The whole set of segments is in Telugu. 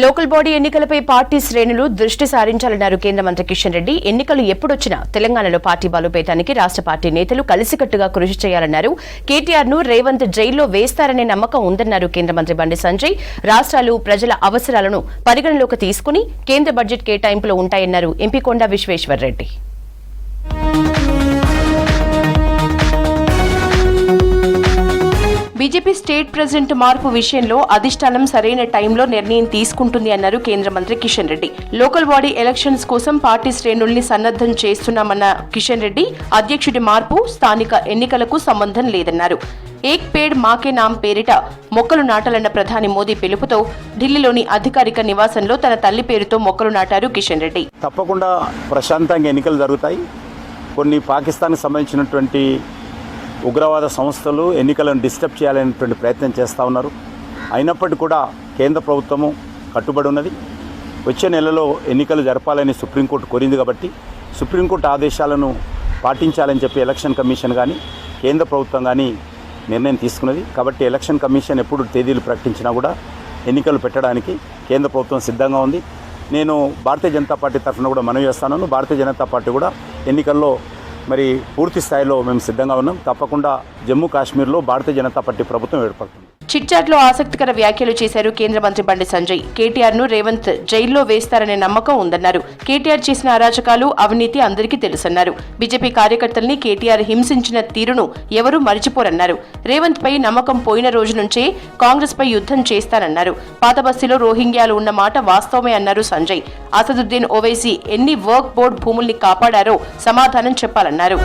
లోకల్ బాడీ ఎన్నికలపై పార్టీ శ్రేణులు దృష్టి సారించాలన్నారు కేంద్ర మంత్రి కిషన్ రెడ్డి. ఎన్నికలు ఎప్పుడొచ్చినా తెలంగాణలో పార్టీ బలోపేతానికి రాష్ట్ర పార్టీ నేతలు కలిసికట్టుగా కృషి చేయాలన్నారు. కేటీఆర్ ను రేవంత్ జైల్లో వేస్తారనే నమ్మకం ఉందన్నారు కేంద్ర మంత్రి బండి సంజయ్. రాష్ట్రాలు ప్రజల అవసరాలను పరిగణలోకి తీసుకుని కేంద్ర బడ్జెట్ కేటాయింపులు ఉంటాయన్నారు ఎంపీ కొండా విశ్వేశ్వర్రెడ్డి. బీజేపీ స్టేట్ ప్రెసిడెంట్ మార్పు విషయంలో అధిష్టానం సరైన టైంలో నిర్ణయం తీసుకుంటుంది అన్నారు కేంద్ర మంత్రి Kishan Reddy. Local body elections కోసం పార్టీ శ్రేణుల్ని సన్నద్దం చేస్తున్నామన్న కిషన్ రెడ్డి, అధ్యక్షుడి మార్పు స్థానిక ఎన్నికలకు సంబంధం లేదన్నారు. ఏక్ పేడ్ మాకే నామ్ పేరిట మొక్కలు నాటాలన్న ప్రధాని మోదీ పిలుపుతో ఢిల్లీలోని అధికారిక నివాసంలో తన తల్లి పేరుతో మొక్కలు నాటారు కిషన్ రెడ్డి. తప్పకుండా ప్రశాంతంగా ఎన్నికలు జరుగుతాయి. కొన్ని పాకిస్తాన్కి సంబంధించినటువంటి ఉగ్రవాద సంస్థలు ఎన్నికలను డిస్టర్బ్ చేయాలనేటువంటి ప్రయత్నం చేస్తూ ఉన్నారు. అయినప్పటికీ కూడా కేంద్ర ప్రభుత్వము కట్టుబడి ఉన్నది. వచ్చే నెలలో ఎన్నికలు జరపాలని సుప్రీంకోర్టు కోరింది కాబట్టి సుప్రీంకోర్టు ఆదేశాలను పాటించాలని చెప్పి ఎలక్షన్ కమిషన్ కానీ కేంద్ర ప్రభుత్వం కానీ నిర్ణయం తీసుకున్నది. కాబట్టి ఎలక్షన్ కమిషన్ ఎప్పుడు తేదీలు ప్రకటించినా కూడా ఎన్నికలు పెట్టడానికి కేంద్ర ప్రభుత్వం సిద్ధంగా ఉంది. నేను భారతీయ జనతా పార్టీ తరఫున కూడా మనవి చేస్తాను. భారతీయ జనతా పార్టీ కూడా ఎన్నికల్లో మరి పూర్తి స్థాయిలో మేము సిద్ధంగా ఉన్నాం. తప్పకుండా జమ్మూ కాశ్మీర్లో భారతీయ జనతా పార్టీ ప్రభుత్వం ఏర్పడుతుంది. చిట్చాట్లో ఆసక్తికర వ్యాఖ్యలు చేశారు కేంద్ర మంత్రి బండి సంజయ్. కేటీఆర్ ను రేవంత్ జైల్లో వేస్తారనే నమ్మకం ఉందన్నారు. కేటీఆర్ చేసిన అరాచకాలు, అవినీతి అందరికీ తెలుసన్నారు. బీజేపీ కార్యకర్తల్ని కేటీఆర్ హింసించిన తీరును ఎవరూ మరిచిపోరన్నారు. రేవంత్ పై నమ్మకం పోయిన రోజు నుంచే కాంగ్రెస్ పై యుద్ధం చేస్తారన్నారు. పాత బస్తీలో రోహింగ్యాలు ఉన్న మాట వాస్తవమే అన్నారు సంజయ్. అసదుద్దీన్ ఓవైసీ ఎన్ని వర్క్ బోర్డు భూముల్ని కాపాడారో సమాధానం చెప్పాలన్నారు.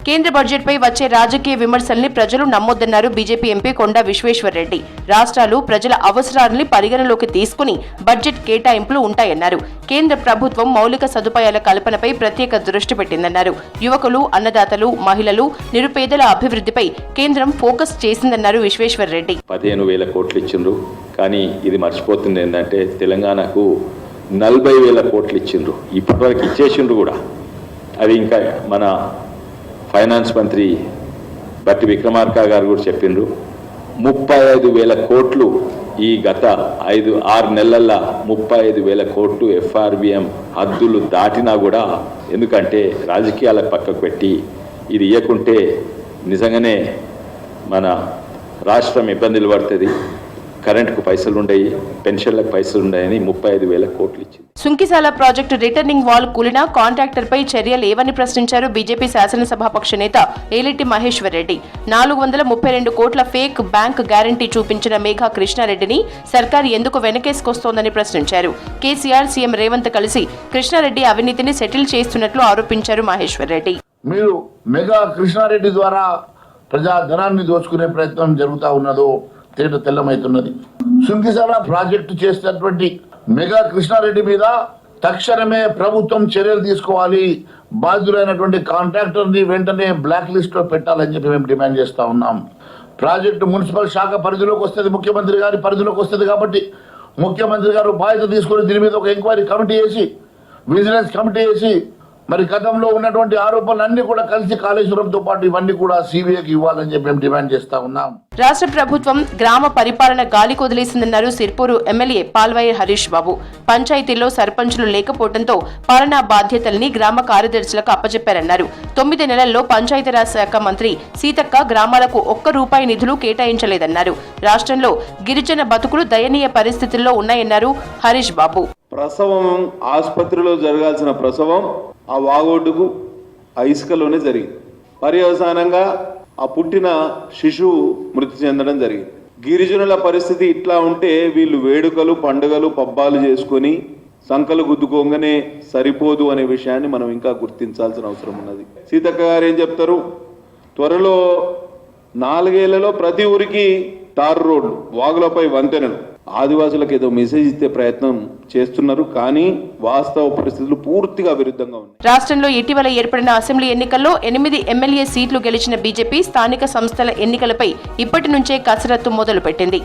కేంద్ర బడ్జెట్ పై వచ్చే రాజకీయ విమర్శల్ని ప్రజలు నమ్మొద్దన్నారు బీజేపీ ఎంపీ కొండా విశ్వేశ్వర్రెడ్డి. రాష్ట్రాలు ప్రజల అవసరాలని పరిగణలోకి తీసుకుని బడ్జెట్ కేటాయింపులు ఉంటాయన్నారు. కేంద్ర ప్రభుత్వం మౌలిక సదుపాయాల కల్పనపై ప్రత్యేక దృష్టి పెట్టిందన్నారు. యువకులు, అన్నదాతలు, మహిళలు, నిరుపేదల అభివృద్ధిపై కేంద్రం ఫోకస్ చేసిందన్నారు విశ్వేశ్వర్రెడ్డి. 15,000 కోట్లు ఇచ్చిండ్రు, కానీ ఇది మర్చిపోతుంది ఏంటంటే తెలంగాణకు 40,000 కోట్లు ఇచ్చిండ్రు. ఇప్పటివరకు ఇచ్చేసిండ్రు కూడా. అది ఇంకా మన ఫైనాన్స్ మంత్రి బట్టి విక్రమార్క గారు కూడా చెప్పిండ్రు. 35,000 కోట్లు ఈ గత 5-6 నెలల్లో 35,000 కోట్లు FRBM హద్దులు దాటినా కూడా, ఎందుకంటే రాజకీయాలకు పక్కకు పెట్టి ఇది ఇవ్వకుంటే నిజంగానే మన రాష్ట్రం ఇబ్బందులు పడుతుంది. కరెంటుకు పైసలు ఉండయి, పెన్షన్లకు పైసలు ఉన్నాయని 35,000 కోట్లు ఇచ్చింది. సుంకిసాల ప్రాజెక్టు రిటర్నింగ్ వాల్ కూలిన కాంట్రాక్టర్ పై చర్యలు ఏవని ప్రశ్నించారు బీజేపీ శాసనసభాపక్ష నేత ఏలిటి మహేశ్వర్ రెడ్డి. 432 కోట్ల ఫేక్ బ్యాంక్ గ్యారంటీ చూపించిన మేఘా కృష్ణారెడ్డిని సర్కారు ఎందుకు వెనకేసుకొస్తోందని ప్రశ్నించారు. కేసీఆర్, సీఎం రేవంత్ కలిసి కృష్ణారెడ్డి అవినీతిని సెటిల్ చేస్తున్నట్లు ఆరోపించారు మహేశ్వర్ రెడ్డి. మీరు మెగా కృష్ణారెడ్డి ద్వారా ప్రజాధనాన్ని దోచుకునే ప్రయత్నం జరుగుతూ ఉన్నదో తేట తెల్లమైతున్నది. సుంకిసాల ప్రాజెక్టు చేసినటువంటి మెగా కృష్ణారెడ్డి మీద తక్షణమే ప్రభుత్వం చర్యలు తీసుకోవాలి. బాధ్యులైనటువంటి కాంట్రాక్టర్ని వెంటనే బ్లాక్ లిస్ట్ లో పెట్టాలని చెప్పి మేము డిమాండ్ చేస్తా ఉన్నాం. ప్రాజెక్టు మున్సిపల్ శాఖ పరిధిలోకి వస్తుంది, ముఖ్యమంత్రి గారి పరిధిలోకి వస్తుంది. కాబట్టి ముఖ్యమంత్రి గారు బాధ్యత తీసుకుని దీని మీద ఒక ఎంక్వైరీ కమిటీ వేసి, విజిలెన్స్ కమిటీ వేసి, మరి గతంలో ఉన్నటువంటి ఆరోపణలన్నీ కూడా కలిసి కాళేశ్వరంతో పాటు ఇవన్నీ కూడా సిబిఐకి ఇవ్వాలని చెప్పి మేము డిమాండ్ చేస్తా ఉన్నాం. రాష్ట్ర ప్రభుత్వం గ్రామ పరిపాలన గాలి కొదిలేసిందన్నారు సిర్పూరు ఎమ్మెల్యే పాల్వాయి హరీష్ బాబు. పంచాయతీల్లో సర్పంచులు లేకపోవడంతో పాలనా బాధ్యతల్ని గ్రామ కార్యదర్శులకు అప్పచెప్పారన్నారు. 9 నెలల్లో పంచాయతీరాజ్ శాఖ మంత్రి సీతక్క గ్రామాలకు ₹1 నిధులు కేటాయించలేదన్నారు. రాష్ట్రంలో గిరిజన బతుకులు దయనీయ పరిస్థితుల్లో ఉన్నాయన్నారు హరీష్ బాబు. ప్రసవం ఆసుపత్రిలో జరగాల్సిన ప్రసవం ఆ వాగొడ్డుకు ఆ ఇసుకలోనే జరిగింది. పర్యవసానంగా ఆ పుట్టిన శిశువు మృతి చెందడం జరిగింది. గిరిజనుల పరిస్థితి ఇట్లా ఉంటే వీళ్ళు వేడుకలు, పండుగలు, పబ్బాలు చేసుకొని సంకలు గుద్దుకోగానే సరిపోదు అనే విషయాన్ని మనం ఇంకా గుర్తించాల్సిన అవసరం ఉన్నది. సీతక్క గారు ఏం చెప్తారు, త్వరలో 4 ఏళ్లలో ప్రతి ఊరికి తారు రోడ్లు, వాగులపై వంతెనలు. ఆదివాసులకు ఏదో మెసేజ్ ఇచ్చే ప్రయత్నం చేస్తున్నారు, కానీ వాస్తవ పరిస్థితులు పూర్తిగా విరుద్ధంగా ఉన్నాయి. రాష్ట్రంలో ఇటీవల ఏర్పడిన అసెంబ్లీ ఎన్నికల్లో 8 ఎమ్మెల్యే సీట్లు గెలిచిన బీజేపీ స్థానిక సంస్థల ఎన్నికలపై ఇప్పటి నుంచే కసరత్తు మొదలుపెట్టింది.